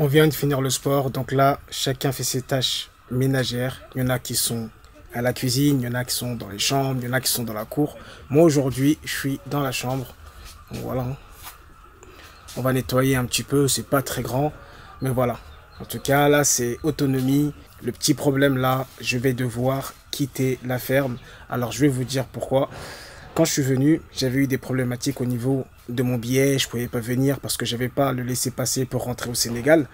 On vient de finir le sport, donc là, chacun fait ses tâches ménagères. Il y en a qui sont à la cuisine, il y en a qui sont dans les chambres, il y en a qui sont dans la cour. Moi, aujourd'hui, je suis dans la chambre. Donc voilà. On va nettoyer un petit peu, c'est pas très grand, mais voilà. En tout cas, là, c'est autonomie. Le petit problème, là, je vais devoir quitter la ferme. Alors, je vais vous dire pourquoi. Quand je suis venu, j'avais eu des problématiques au niveau de mon billet. Je ne pouvais pas venir parce que je n'avais pas le laissez-passer pour rentrer au Sénégal.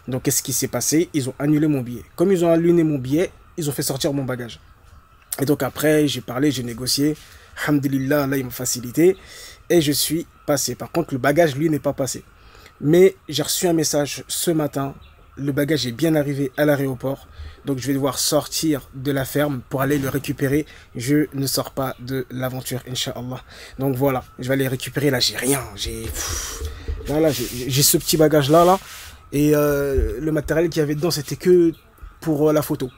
Donc, qu'est-ce qui s'est passé? Ils ont annulé mon billet. Comme ils ont annulé mon billet, ils ont fait sortir mon bagage. Et donc, après, j'ai parlé, j'ai négocié. Alhamdulillah, là, ils m'ont facilité. Et je suis passé. Par contre, le bagage, lui, n'est pas passé. Mais j'ai reçu un message ce matin. Le bagage est bien arrivé à l'aéroport. Donc, je vais devoir sortir de la ferme pour aller le récupérer. Je ne sors pas de l'aventure, Inch'Allah. Donc, voilà. Je vais aller récupérer. Là, j'ai rien. Voilà, j'ai ce petit bagage-là. Là. Et le matériel qu'il y avait dedans, c'était que pour la photo.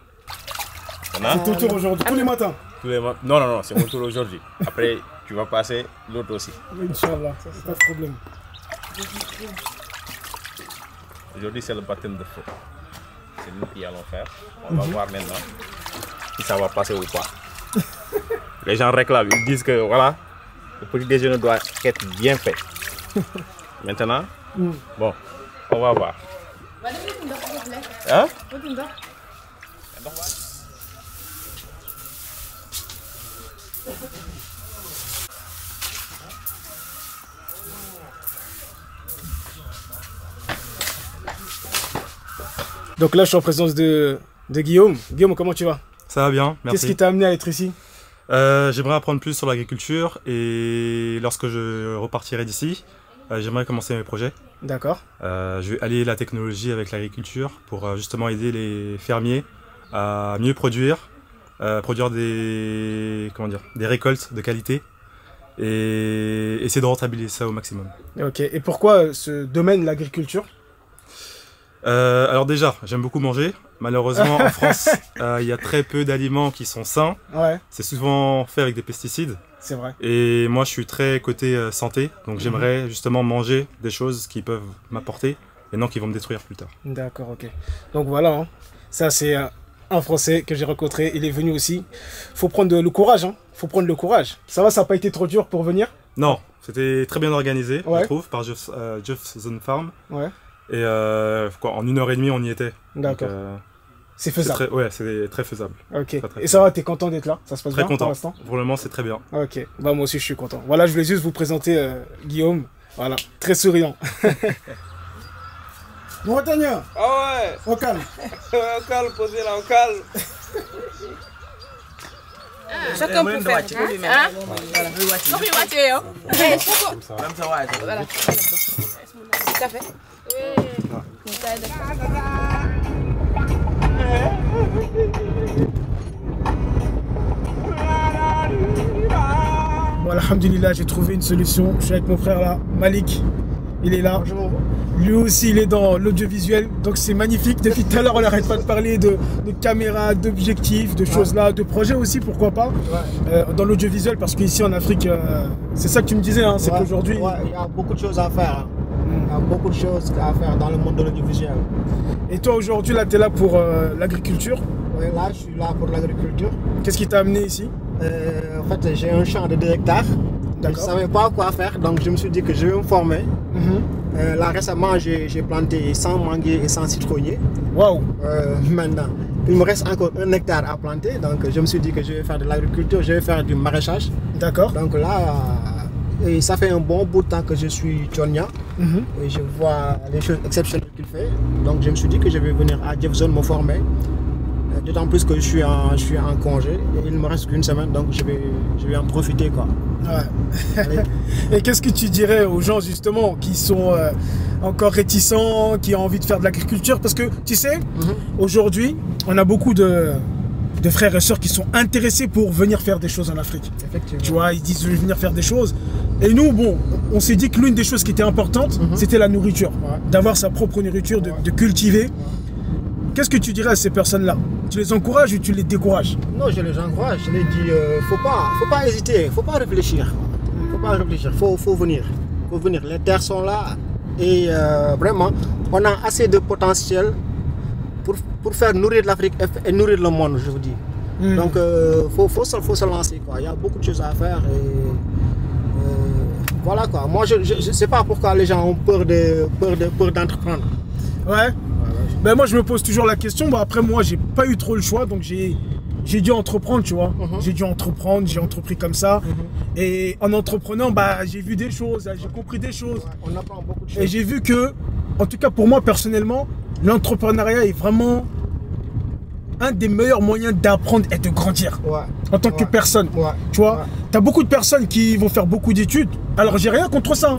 C'est ton tour aujourd'hui, tous les matins. Non, c'est mon tour aujourd'hui. Après, tu vas passer l'autre aussi. Oui, Inch'Allah, c'est pas de problème. Aujourd'hui, c'est le baptême de feu. C'est nous qui allons faire. On va voir maintenant si ça va passer ou pas. Les gens réclament, ils disent que voilà, le petit déjeuner doit être bien fait. Maintenant, bon, on va voir. Hein? Donc là, je suis en présence de Guillaume. Guillaume, comment tu vas? Ça va bien, merci. Qu'est-ce qui t'a amené à être ici? J'aimerais apprendre plus sur l'agriculture et lorsque je repartirai d'ici, j'aimerais commencer mes projets. D'accord. Je vais allier la technologie avec l'agriculture pour justement aider les fermiers à mieux produire des récoltes de qualité et essayer de rentabiliser ça au maximum. Ok, et pourquoi ce domaine, l'agriculture? Alors déjà, j'aime beaucoup manger. Malheureusement, en France, il y a très peu d'aliments qui sont sains. Ouais. C'est souvent fait avec des pesticides. C'est vrai. Et moi, je suis très côté santé. Donc j'aimerais justement manger des choses qui peuvent m'apporter et non qui vont me détruire plus tard. D'accord, ok. Donc voilà, hein. Ça c'est un Français que j'ai rencontré. Il est venu aussi. Faut prendre le courage, hein. Faut prendre le courage. Ça va, ça n'a pas été trop dur pour venir? Non, c'était très bien organisé, ouais. je trouve, par Jefferson Farm. Ouais. Et en 1h30, on y était. D'accord. C'est faisable. C'est très faisable. Ok. Et ça va, t'es content d'être là? Ça se passe très bien content. Pour l'instant? Pour le moment, c'est très bien. Ok. Bah, moi aussi, je suis content. Voilà, je voulais juste vous présenter Guillaume. Voilà, très souriant. Montagnard. Ah ouais. Au calme. Au calme, posez là, au calme. Chacun peut faire. Hein? Voilà. Café. Bon, alhamdulillah, j'ai trouvé une solution. Je suis avec mon frère là, Malik. Il est là. Bonjour. Lui aussi, il est dans l'audiovisuel. Donc c'est magnifique. Depuis tout à l'heure, on n'arrête pas de parler de caméras, d'objectifs, de choses là, de projets aussi, pourquoi pas. Dans l'audiovisuel, parce qu'ici en Afrique, c'est ça que tu me disais, hein, c'est qu'aujourd'hui... il y a beaucoup de choses à faire. Hein. Il y a beaucoup de choses à faire dans le monde de l'audiovisuel. Et toi, aujourd'hui, là, tu es là pour l'agriculture? Oui, là, je suis là pour l'agriculture. Qu'est-ce qui t'a amené ici? En fait, j'ai un champ de 2 hectares. Je ne savais pas quoi faire, donc je me suis dit que je vais me former. Là, récemment, j'ai planté 100 manguiers et 100 citronniers. Waouh! Maintenant, il me reste encore 1 hectare à planter, donc je me suis dit que je vais faire de l'agriculture, je vais faire du maraîchage. D'accord. Donc là, et ça fait un bon bout de temps que je suis Tchonia. Et je vois les choses exceptionnelles qu'il fait. Donc je me suis dit que je vais venir à Jefferson me former. D'autant plus que je suis en congé. Et il ne me reste qu'une semaine, donc je vais en profiter, quoi. Ouais. Et qu'est-ce que tu dirais aux gens justement qui sont encore réticents, qui ont envie de faire de l'agriculture? Parce que tu sais, aujourd'hui, on a beaucoup de frères et sœurs qui sont intéressés pour venir faire des choses en Afrique. Effectivement. Tu vois, ils disent je vais venir faire des choses. Et nous, bon, on s'est dit que l'une des choses qui était importante, c'était la nourriture. D'avoir sa propre nourriture, de cultiver. Qu'est-ce que tu dirais à ces personnes-là? Tu les encourages ou tu les décourages? Non, je les encourage. Je les dis, faut pas hésiter, faut pas réfléchir. Faut pas réfléchir, faut venir. Les terres sont là et vraiment, on a assez de potentiel pour faire nourrir l'Afrique et nourrir le monde, je vous dis. Donc, faut se lancer, quoi. Il y a beaucoup de choses à faire. Et, voilà, quoi. Moi, je ne sais pas pourquoi les gens ont peur d'entreprendre. Ouais. Ben moi, je me pose toujours la question. Bon, après, moi, j'ai pas eu trop le choix, donc j'ai dû entreprendre, tu vois. J'ai dû entreprendre, j'ai entrepris comme ça. Et en entreprenant, bah, j'ai vu des choses, j'ai compris des choses. Ouais, on apprend beaucoup de choses. Et j'ai vu que, en tout cas pour moi personnellement, l'entrepreneuriat est vraiment un des meilleurs moyens d'apprendre et de grandir en tant que personne. Tu vois, tu as beaucoup de personnes qui vont faire beaucoup d'études. Alors j'ai rien contre ça.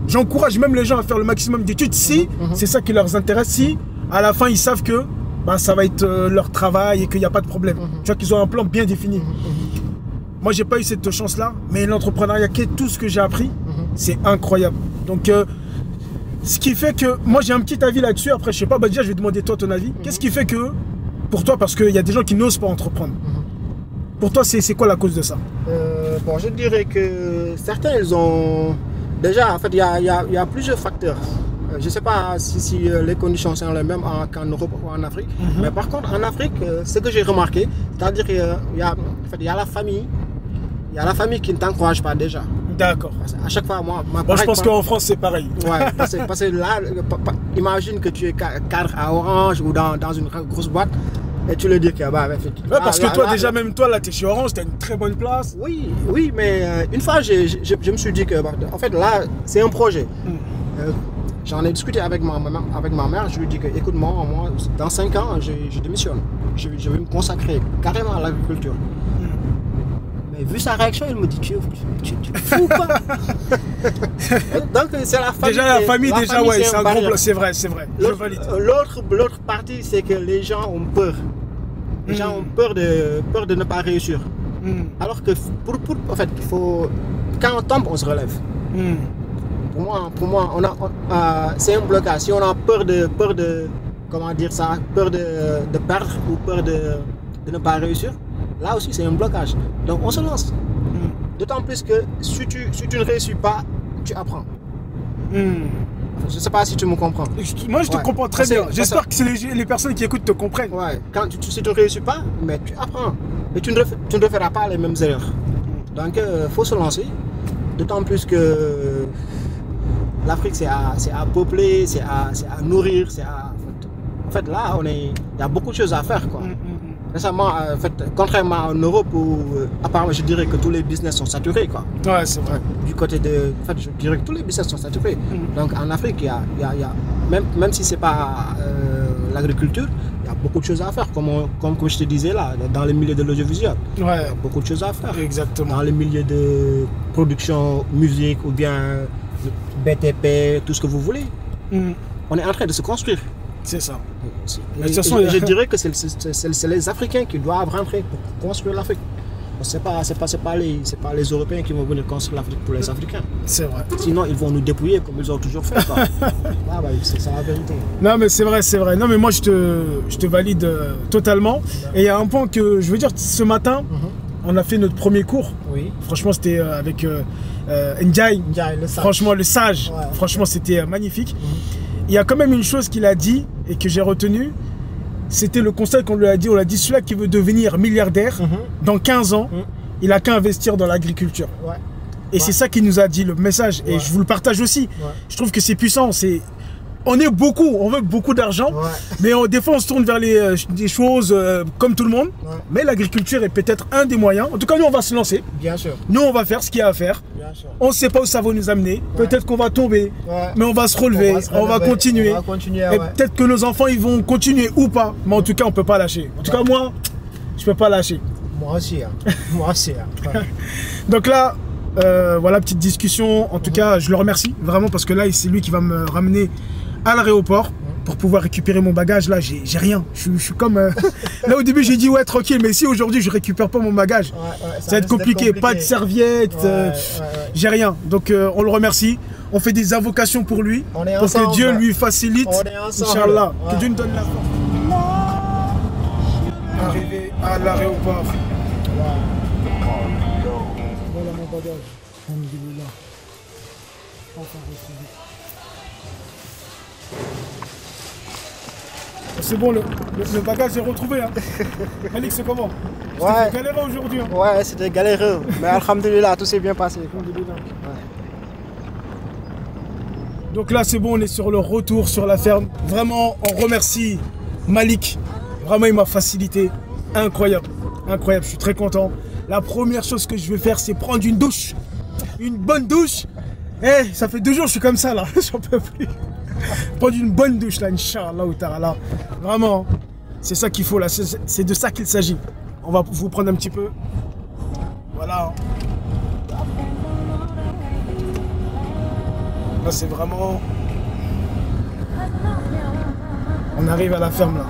J'encourage même les gens à faire le maximum d'études si c'est ça qui leur intéresse, si à la fin ils savent que bah, ça va être leur travail et qu'il n'y a pas de problème. Tu vois qu'ils ont un plan bien défini. Moi j'ai pas eu cette chance là, mais l'entrepreneuriat, tout ce que j'ai appris, c'est incroyable. Donc ce qui fait que, moi j'ai un petit avis là-dessus, après je sais pas, bah déjà je vais demander toi ton avis. Qu'est-ce qui fait que, pour toi, parce qu'il y a des gens qui n'osent pas entreprendre, pour toi c'est quoi la cause de ça? Bon, je dirais que certains ils ont, déjà en fait il y a plusieurs facteurs. Je ne sais pas si les conditions sont les mêmes qu'en Europe ou en Afrique, mais par contre en Afrique, ce que j'ai remarqué, c'est-à-dire qu'il y a la famille, qui ne t'encourage pas déjà. D'accord. À chaque fois, moi je pense qu'en France c'est pareil. Ouais, parce que là, imagine que tu es cadre à Orange ou dans une grosse boîte et tu le dis que bah, parce que toi déjà même toi là tu es chez Orange, tu as une très bonne place. Oui, mais une fois je me suis dit que en fait là c'est un projet. J'en ai discuté avec ma mère, je lui ai dit que écoute moi dans 5 ans je démissionne. Je vais me consacrer carrément à l'agriculture. Mais vu sa réaction, il me dit tu fous quoi. Donc c'est la famille. Déjà la famille ouais, c'est un gros bloc, c'est vrai, je valide. L'autre partie c'est que les gens ont peur. Les gens ont peur de ne pas réussir. Alors que en fait, quand on tombe, on se relève. Pour moi, c'est un blocage. Si on a peur de comment dire ça, peur de perdre ou peur de ne pas réussir, là aussi c'est un blocage. Donc on se lance. D'autant plus que si tu ne réussis pas, tu apprends. Je ne sais pas si tu me comprends. Moi je te comprends très bien. J'espère que les personnes qui écoutent te comprennent. Ouais. Si tu ne réussis pas, mais tu apprends. Et tu ne referas pas les mêmes erreurs. Donc il faut se lancer. D'autant plus que l'Afrique c'est à peupler, c'est à nourrir, en fait là il y a beaucoup de choses à faire quoi. Récemment, en fait, contrairement en Europe où apparemment je dirais que tous les business sont saturés quoi. Ouais, c'est vrai. Du côté en fait je dirais que tous les business sont saturés. Donc en Afrique il y a même si c'est pas l'agriculture, il y a beaucoup de choses à faire comme je te disais là dans le milieu de l'audiovisuel. Il y a beaucoup de choses à faire. Exactement. Dans le milieu de production musique ou bien BTP, tout ce que vous voulez. On est en train de se construire. C'est ça. Mais de toute façon, je dirais que c'est les Africains qui doivent rentrer pour construire l'Afrique. C'est pas les Européens qui vont venir construire l'Afrique pour les Africains. C'est vrai. Sinon, ils vont nous dépouiller comme ils ont toujours fait. C'est ça la vérité. Non, mais c'est vrai. Non, mais moi, je te valide totalement. Et il y a un point que je veux dire, ce matin, on a fait notre premier cours. Oui. Franchement, c'était avec Ndiaye. Le sage. Franchement, le sage. Ouais. Franchement, c'était magnifique. Il y a quand même une chose qu'il a dit et que j'ai retenu. C'était le conseil qu'on lui a dit. On l'a dit, celui-là qui veut devenir milliardaire dans 15 ans, il n'a qu'à investir dans l'agriculture. Et c'est ça qu'il nous a dit, le message. Et je vous le partage aussi. Je trouve que c'est puissant. On veut beaucoup d'argent, mais des fois on se tourne vers des choses comme tout le monde. Mais l'agriculture est peut-être un des moyens. En tout cas, nous on va se lancer. Bien sûr. Nous on va faire ce qu'il y a à faire. Bien sûr. On ne sait pas où ça va nous amener. Peut-être qu'on va tomber, mais on va se relever, on va continuer. Et peut-être que nos enfants ils vont continuer ou pas. Mais en tout cas, on ne peut pas lâcher. En tout cas, moi, je ne peux pas lâcher. Moi aussi. Donc là, voilà, petite discussion. En tout cas, je le remercie vraiment parce que là, c'est lui qui va me ramener à l'aéroport pour pouvoir récupérer mon bagage. Là j'ai rien, je suis comme là au début j'ai dit ouais tranquille, mais si aujourd'hui je récupère pas mon bagage, ça va être compliqué. Pas de serviette, j'ai rien. Donc on le remercie, on fait des invocations pour lui, pour que Dieu lui facilite. Inch'Allah, que Dieu nous donne la force. Arrivé à l'aéroport, voilà mon bagage. Alhamdulillah. Enfin retrouvé. c'est bon, le bagage est retrouvé. Hein. Malik, c'est comment? Ouais. C'était galéreux aujourd'hui. Hein. Ouais, c'était galéreux. Mais alhamdulillah, tout s'est bien passé. Alhamdulillah. Donc là, c'est bon, on est sur le retour sur la ferme. Vraiment, on remercie Malik. Vraiment, il m'a facilité. Incroyable. Incroyable, je suis très content. La première chose que je vais faire, c'est prendre une douche. Une bonne douche. Eh, ça fait 2 jours que je suis comme ça, là. J'en peux plus. Prendre une bonne douche, là, Inch'Allah ou ta'ala. Vraiment, c'est ça qu'il faut, là. C'est de ça qu'il s'agit. On va vous prendre un petit peu. Voilà. Là, c'est vraiment... On arrive à la ferme, là.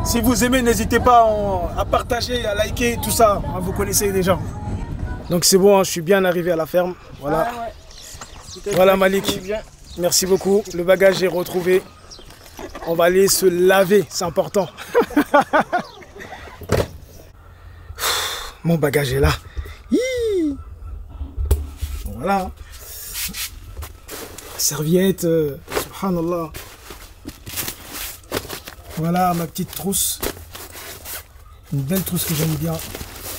Si vous aimez, n'hésitez pas à partager, à liker, tout ça. Vous connaissez déjà. Donc c'est bon, je suis bien arrivé à la ferme. Voilà. Voilà Malik. Merci beaucoup. Le bagage est retrouvé. On va aller se laver, c'est important. Mon bagage est là. Voilà. Serviette. Subhanallah. Voilà ma petite trousse. Une belle trousse que j'aime bien.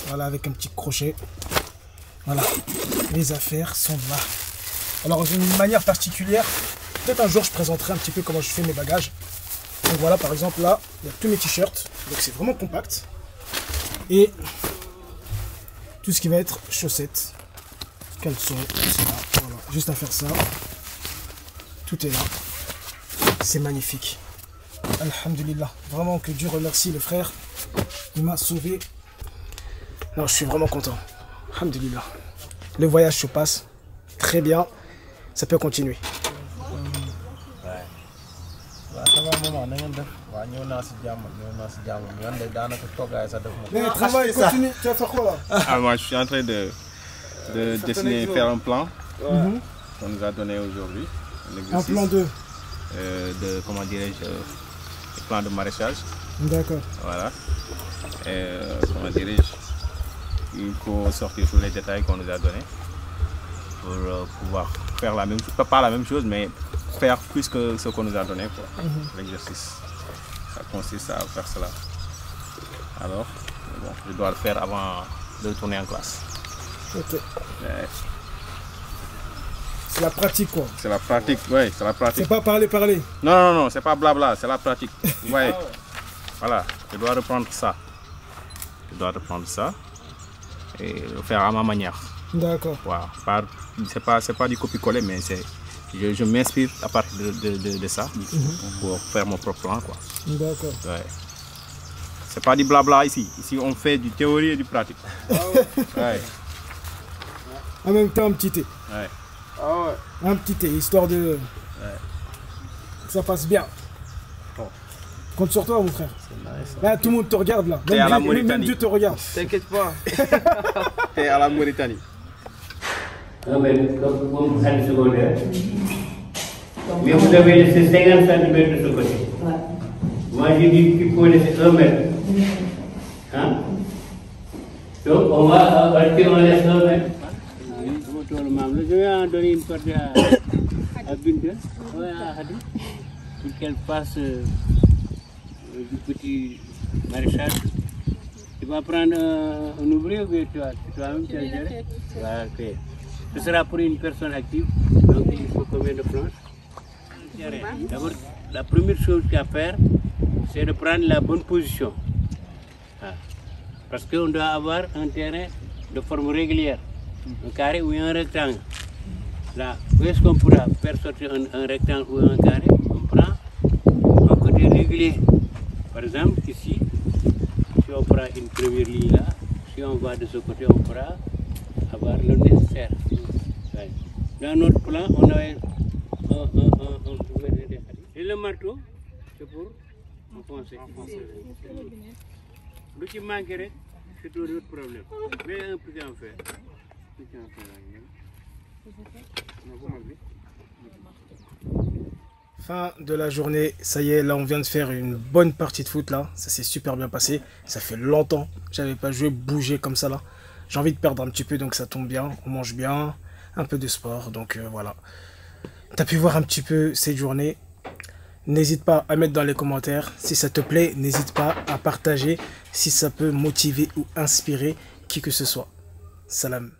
Voilà, avec un petit crochet. Voilà. Les affaires sont là. Alors j'ai une manière particulière. Peut-être un jour je présenterai un petit peu comment je fais mes bagages. Donc voilà, par exemple là, il y a tous mes t-shirts. Donc c'est vraiment compact. Et tout ce qui va être chaussettes, caleçons, tout ça. Voilà. Juste à faire ça. Tout est là. C'est magnifique. Alhamdulillah. Vraiment que Dieu remercie le frère. Il m'a sauvé. Non, je suis vraiment content. Alhamdulillah. Le voyage se passe très bien. Ça peut continuer. Mais travail, continue. Tu vas faire quoi là? Ah, moi, je suis en train de dessiner, faire un plan qu'on nous a donné aujourd'hui. Un plan 2. Comment dirais-je, un plan de maraîchage. D'accord. Voilà. Et, comment dirais-je, il faut sortir tous les détails qu'on nous a donnés pour pouvoir faire la même chose, pas la même chose, mais faire plus que ce qu'on nous a donné. L'exercice, ça consiste à faire cela. Alors, bon, je dois le faire avant de retourner en classe. Ok. C'est la pratique quoi. C'est la pratique, oui, c'est la pratique. C'est pas parler. Non, c'est pas blabla, c'est la pratique. Ouais. Voilà, je dois reprendre ça. Et le faire à ma manière. D'accord. Voilà. C'est pas du copier-coller, mais je m'inspire à partir de ça pour faire mon propre plan. D'accord. Ouais. C'est pas du blabla ici. Ici, on fait du théorie et du pratique. Ouais. En même temps, un petit thé. Ouais. Un petit thé, histoire de... que ça passe bien. Compte sur toi, mon frère. Là, tout le monde te regarde, là. Même Dieu te regarde. T'inquiète pas. T'es à la Mauritanie. Comme salle secondaire. Mais vous avez laissé 50 cm de ce côté. Moi, j'ai dit qu'il faut laisser 1 mètre. Hein? Donc, on va on laisse 1 mètre. Je vais en donner une partie à Binta, à Hadi, pour qu'elle fasse du petit maraîchage. Tu vas prendre un ouvrier ou bien toi-même tu vas gérer? Okay. Ce sera pour une personne active, donc il faut combien de planches? D'abord, la première chose à faire, c'est de prendre la bonne position. Parce qu'on doit avoir un terrain de forme régulière. Un carré ou un rectangle. Là, où est-ce qu'on pourra faire sortir un rectangle ou un carré? On prend un côté régulier. Par exemple, ici, si on prend une première ligne là, si on va de ce côté, on pourra avoir le nécessaire. Dans notre plan, on a et le marteau, c'est pour enfoncer. Ce qui manquerait, c'est tout notre problème. Mais un petit en fait. Fin de la journée, ça y est, là on vient de faire une bonne partie de foot là, ça s'est super bien passé, ça fait longtemps que j'avais pas joué, bougé comme ça là, j'ai envie de perdre un petit peu donc ça tombe bien, on mange bien, un peu de sport, donc voilà. tu as pu voir un petit peu cette journée. N'hésite pas à mettre dans les commentaires si ça te plaît. N'hésite pas à partager si ça peut motiver ou inspirer qui que ce soit. Salam.